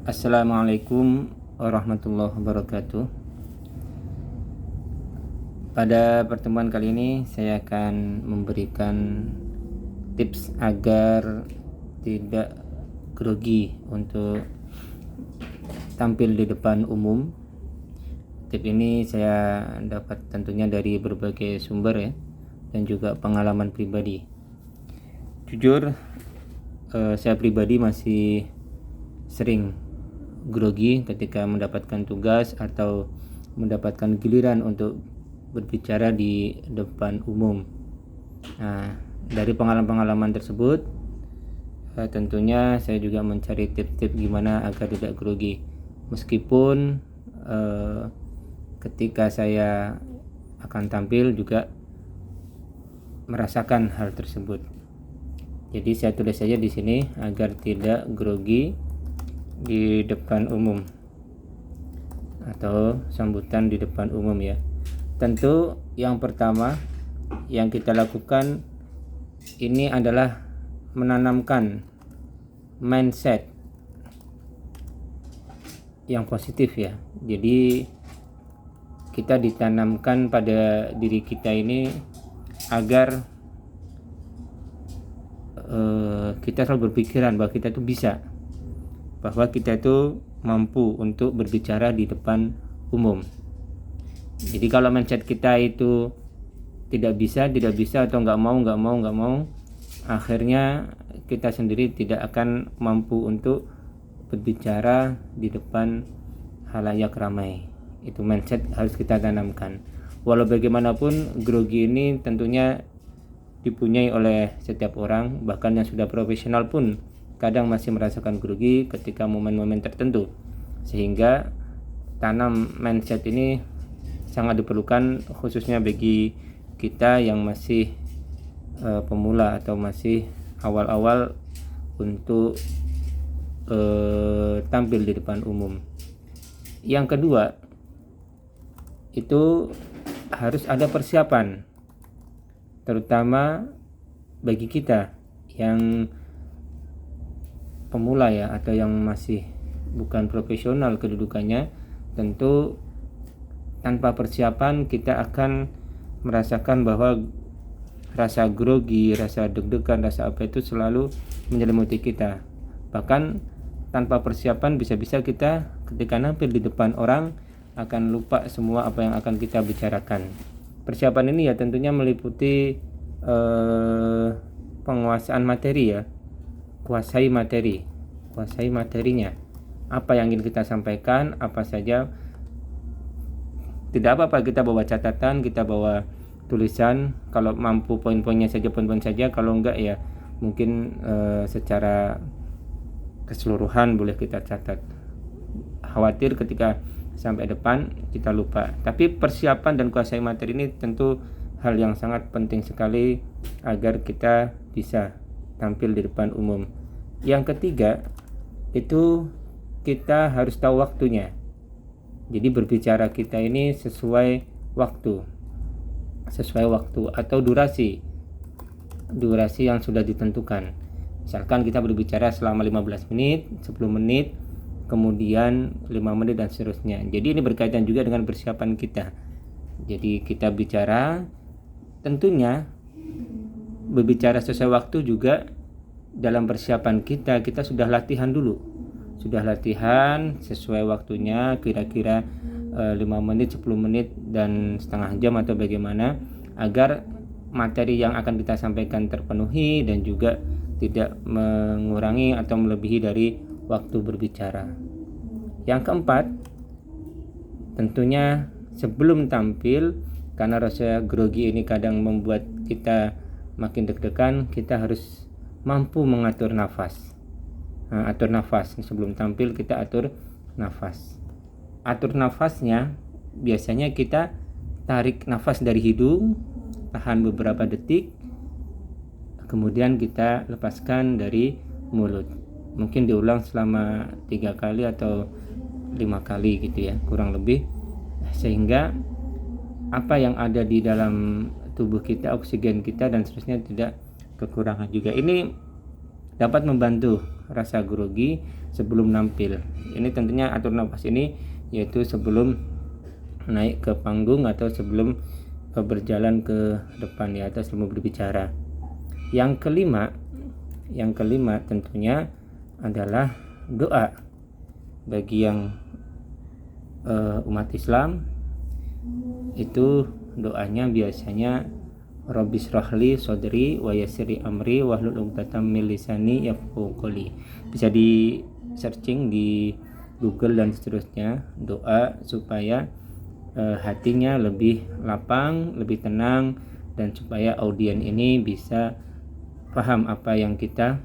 Assalamualaikum warahmatullahi wabarakatuh. Pada pertemuan kali ini saya akan memberikan tips agar tidak grogi untuk tampil di depan umum. Tips ini saya dapat tentunya dari berbagai sumber ya, dan juga pengalaman pribadi. Jujur, saya pribadi masih sering grogi ketika mendapatkan tugas atau mendapatkan giliran untuk berbicara di depan umum. Nah, dari pengalaman-pengalaman tersebut, tentunya saya juga mencari tips-tips gimana agar tidak grogi. Meskipun ketika saya akan tampil juga merasakan hal tersebut. Jadi saya tulis saja di sini agar tidak grogi di depan umum atau sambutan di depan umum ya. Tentu yang pertama yang kita lakukan ini adalah menanamkan mindset yang positif ya. Jadi kita ditanamkan pada diri kita ini agar kita selalu berpikiran bahwa kita itu bisa, bahwa kita itu mampu untuk berbicara di depan umum. Jadi kalau mindset kita itu tidak bisa atau nggak mau, akhirnya kita sendiri tidak akan mampu untuk berbicara di depan halayak ramai. Itu mindset harus kita tanamkan. Walau bagaimanapun, grogi ini tentunya dipunyai oleh setiap orang, bahkan yang sudah profesional pun kadang masih merasakan grogi ketika momen-momen tertentu. Sehingga tanam mindset ini sangat diperlukan, khususnya bagi kita yang masih pemula atau masih awal-awal untuk tampil di depan umum. Yang kedua, itu harus ada persiapan, terutama bagi kita yang pemula ya, atau yang masih bukan profesional kedudukannya. Tentu tanpa persiapan kita akan merasakan bahwa rasa grogi, rasa deg-degan, rasa apa itu selalu menyelimuti kita. Bahkan tanpa persiapan bisa-bisa kita ketika nampil di depan orang akan lupa semua apa yang akan kita bicarakan. Persiapan ini ya tentunya meliputi penguasaan materi ya. Kuasai materinya. Apa yang ingin kita sampaikan, apa saja. Tidak apa-apa kita bawa catatan, kita bawa tulisan, kalau mampu poin-poinnya saja, kalau enggak ya mungkin secara keseluruhan boleh kita catat. Khawatir ketika sampai depan kita lupa. Tapi persiapan dan kuasai materi ini tentu hal yang sangat penting sekali agar kita bisa tampil di depan umum. Yang ketiga, itu kita harus tahu waktunya. Jadi berbicara kita ini sesuai waktu atau durasi yang sudah ditentukan. Misalkan kita berbicara selama 15 menit, 10 menit, kemudian 5 menit dan seterusnya. Jadi ini berkaitan juga dengan persiapan kita. Jadi kita bicara, tentunya berbicara sesuai waktu juga dalam persiapan kita sudah latihan dulu. Sudah latihan sesuai waktunya, kira-kira 5 menit, 10 menit, dan setengah jam atau bagaimana, agar materi yang akan kita sampaikan terpenuhi dan juga tidak mengurangi atau melebihi dari waktu berbicara. Yang keempat, tentunya sebelum tampil, karena rasa grogi ini kadang membuat kita makin deg-degan, kita harus mampu mengatur nafas. Atur nafas sebelum tampil, kita atur nafas. Atur nafasnya biasanya kita tarik nafas dari hidung, tahan beberapa detik, kemudian kita lepaskan dari mulut. Mungkin diulang selama 3 kali atau 5 kali gitu ya, kurang lebih, sehingga apa yang ada di dalam tubuh kita, oksigen kita dan seterusnya tidak kekurangan juga. Ini dapat membantu rasa grogi sebelum nampil. Ini tentunya atur nafas ini yaitu sebelum naik ke panggung atau sebelum berjalan ke depan ya, atau sebelum berbicara. Yang kelima tentunya adalah doa bagi yang umat Islam. Itu doanya biasanya Rabbi shrahli sodri wa yassirli amri wahlul 'uqdatam min lisani yafqahu qouli. Bisa di searching di Google dan seterusnya, doa supaya hatinya lebih lapang, lebih tenang, dan supaya audien ini bisa paham apa yang kita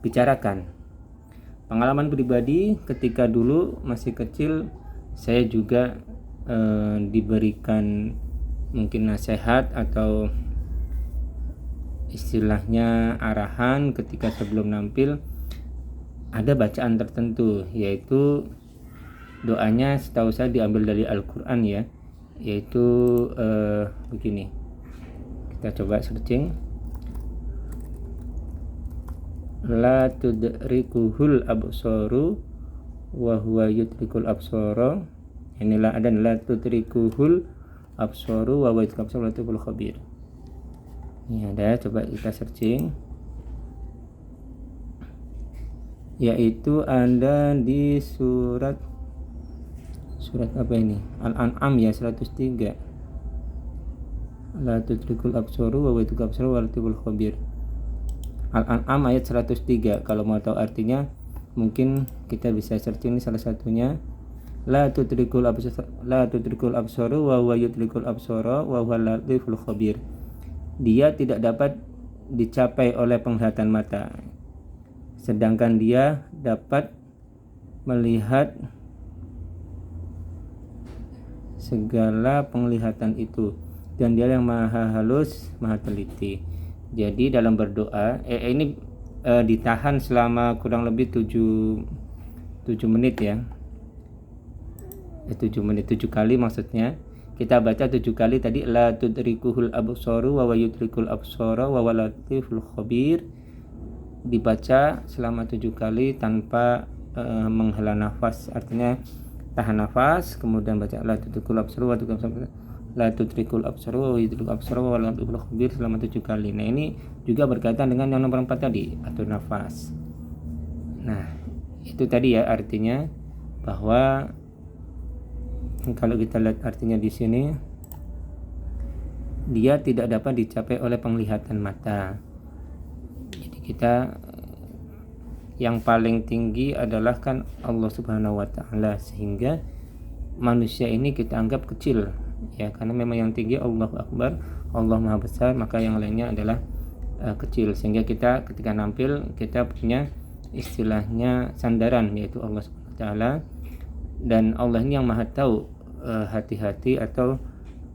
bicarakan. Pengalaman pribadi ketika dulu masih kecil, saya juga diberikan mungkin nasihat atau istilahnya arahan ketika sebelum nampil. Ada bacaan tertentu, yaitu doanya setahu saya diambil dari Al-Quran ya, yaitu begini, kita coba searching. La tudrikuhul absaru wa huwa yudrikul absara. Inilah ada la tudrikuhul absaru wa huwa yudrikul absara wa latiful khabir. Ini ada, coba kita searching. Yaitu ada di surat apa ini? Al-An'am ya, 103. La tudrikul absaru wa huwa yudrikul absara wa latiful khabir. Al-An'am ayat 103. Kalau mau tahu artinya mungkin kita bisa searching, ini salah satunya. La tudrikul absaru wa huwa yudrikul absara wa huwa latiful khabir. Dia tidak dapat dicapai oleh penglihatan mata, sedangkan dia dapat melihat segala penglihatan itu, dan dia yang maha halus, maha teliti. Jadi dalam berdoa ini ditahan selama kurang lebih 7 menit ya. 7 menit, 7 kali maksudnya. Kita baca 7 kali tadi, la tudrikuhul absaru wa yudrikul absara wa latiful khabir. Dibaca selama 7 kali tanpa menghela nafas, artinya tahan nafas, kemudian baca la tudrikul absaru wa yudrikul absara wa latiful khabir selama 7 kali. Nah, ini juga berkaitan dengan yang nomor 4 tadi, atur nafas. Nah, itu tadi ya artinya, bahwa kalau kita lihat artinya di sini, dia tidak dapat dicapai oleh penglihatan mata. Jadi kita yang paling tinggi adalah kan Allah Subhanahu wa taala, sehingga manusia ini kita anggap kecil ya, karena memang yang tinggi Allahu Akbar, Allah Maha Besar, maka yang lainnya adalah kecil, sehingga kita ketika nampil kita punya istilahnya sandaran, yaitu Allah Subhanahu wa taala. Dan Allah ini yang maha tahu hati-hati atau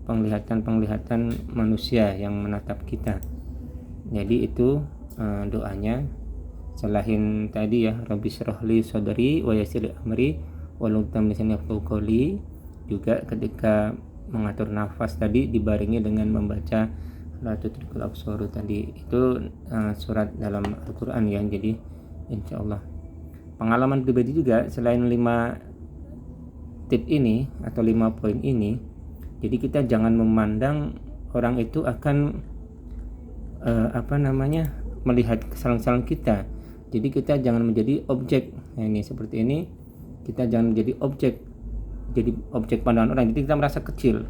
penglihatan manusia yang menatap kita. Jadi itu doanya. Selain tadi ya, Rabbi shrahli sodri wa yassirli amri wahlul 'uqdatam min lisani yafqahu qouli, juga ketika mengatur nafas tadi dibarengi dengan membaca la tudrikul absaru tadi. Itu surat dalam Al-Quran ya. Jadi insyaallah pengalaman pribadi juga, selain 5 tip ini atau 5 poin ini, jadi kita jangan memandang orang itu akan melihat kesalahan-kesalahan kita. Jadi kita jangan menjadi objek. Nah, ini seperti ini, kita jangan menjadi objek pandangan orang. Jadi kita merasa kecil.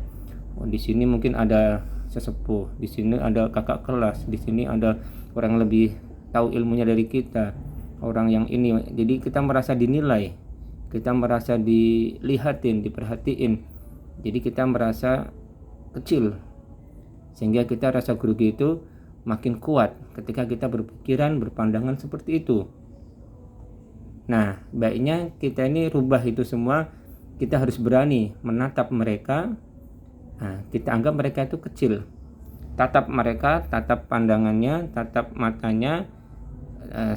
Oh, di sini mungkin ada sesepuh, di sini ada kakak kelas, di sini ada orang yang lebih tahu ilmunya dari kita, orang yang ini. Jadi kita merasa dinilai, kita merasa dilihatin, diperhatiin. Jadi kita merasa kecil, sehingga kita rasa grogi itu makin kuat ketika kita berpikiran, berpandangan seperti itu. Nah, baiknya kita ini rubah itu semua. Kita harus berani menatap mereka. Nah, kita anggap mereka itu kecil. Tatap mereka, tatap pandangannya, tatap matanya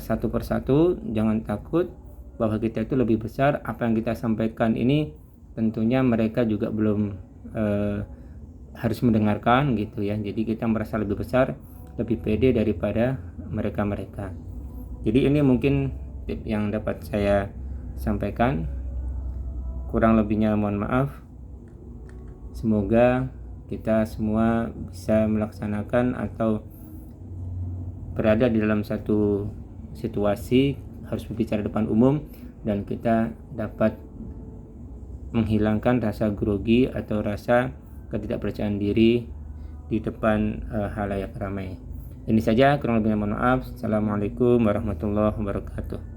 satu persatu. Jangan takut bahwa kita itu lebih besar. Apa yang kita sampaikan ini tentunya mereka juga belum harus mendengarkan gitu ya. Jadi kita merasa lebih besar, lebih pede daripada mereka-mereka. Jadi ini mungkin tip yang dapat saya sampaikan. Kurang lebihnya mohon maaf. Semoga kita semua bisa melaksanakan atau berada di dalam satu situasi harus berbicara depan umum dan kita dapat menghilangkan rasa grogi atau rasa ketidakpercayaan diri di depan halayak ramai. Ini saja, kurang lebihnya mohon maaf. Assalamualaikum warahmatullahi wabarakatuh.